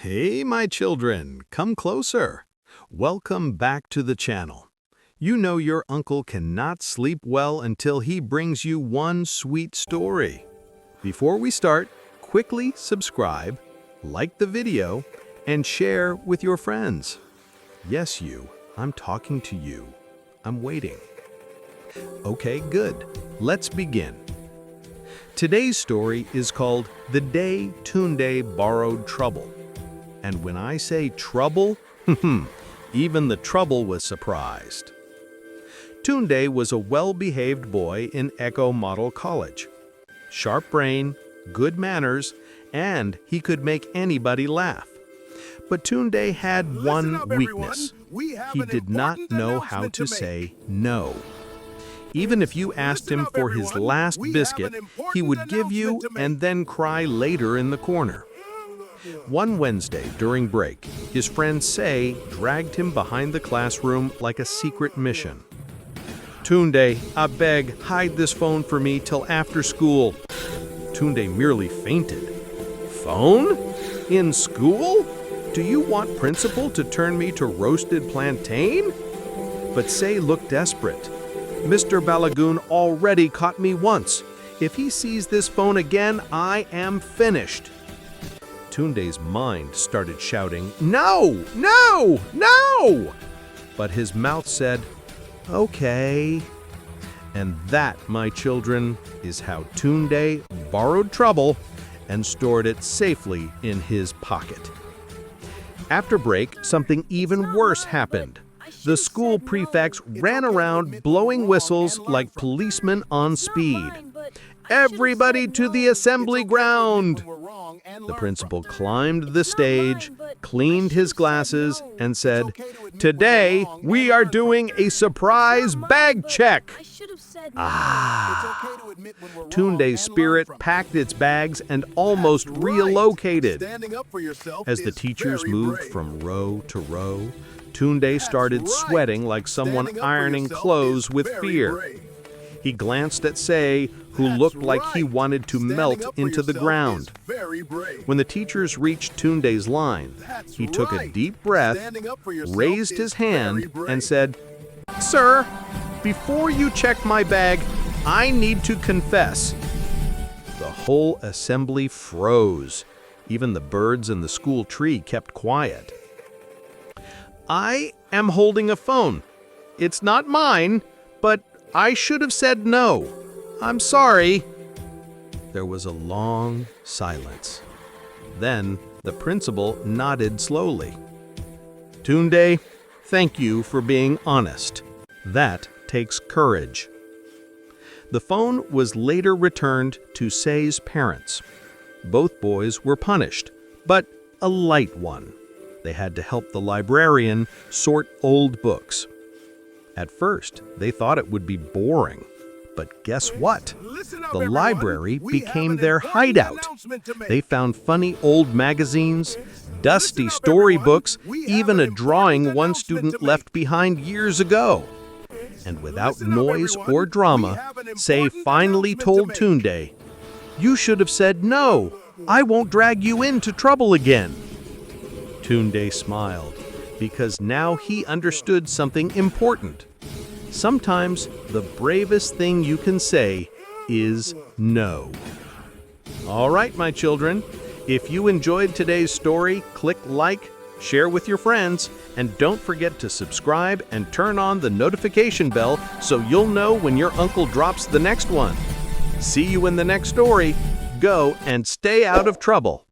Hey, my children, come closer. Welcome back to the channel. You know your uncle cannot sleep well until he brings you one sweet story. Before we start, quickly subscribe, like the video, and share with your friends. Yes, you, I'm talking to you. I'm waiting. Okay, good. Let's begin. Today's story is called The Day Tunde Borrowed Trouble. And when I say trouble, even the trouble was surprised. Tunde was a well-behaved boy in Echo Model College. Sharp brain, good manners, and he could make anybody laugh. But Tunde had one weakness. He did not know how to say no. Even if you asked him for his last biscuit, he would give you and then cry later in the corner. One Wednesday during break, his friend Seyi dragged him behind the classroom like a secret mission. "Tunde, I beg, hide this phone for me till after school." Tunde merely fainted. "Phone? In school? Do you want principal to turn me to roasted plantain?" But Seyi looked desperate. "Mr. Balagoon already caught me once. If he sees this phone again, I am finished." Tunde's mind started shouting, "No! No! No!" But his mouth said, "Okay." And that, my children, is how Tunde borrowed trouble and stored it safely in his pocket. After break, something even worse happened. The school prefects ran around blowing whistles like policemen on speed. "Everybody to the assembly ground!" The principal climbed the stage, cleaned his glasses, and said, "Today, we are doing a surprise bag check." Tunde's spirit packed its bags and almost relocated. As the teachers moved from row to row, Tunde started sweating like someone ironing clothes with fear. He glanced at Seyi, who looked like he wanted to melt into the ground. When the teachers reached Tunde's line, he took a deep breath, raised his hand, and said, "Sir, before you check my bag, I need to confess." The whole assembly froze. Even the birds in the school tree kept quiet. "I am holding a phone. It's not mine, but I should have said no. I'm sorry." There was a long silence. Then the principal nodded slowly. "Tunde, thank you for being honest. That takes courage." The phone was later returned to Seyi's parents. Both boys were punished, but a light one. They had to help the librarian sort old books. At first, they thought it would be boring. But guess what? The library became their hideout. They found funny old magazines, dusty storybooks, even a drawing one student left behind years ago. And without noise or drama, Seyi finally told Tunde, "You should have said no. I won't drag you into trouble again." Tunde smiled, because now he understood something important. Sometimes the bravest thing you can say is no. All right, my children, if you enjoyed today's story, click like, share with your friends, and don't forget to subscribe and turn on the notification bell so you'll know when your uncle drops the next one. See you in the next story. Go and stay out of trouble.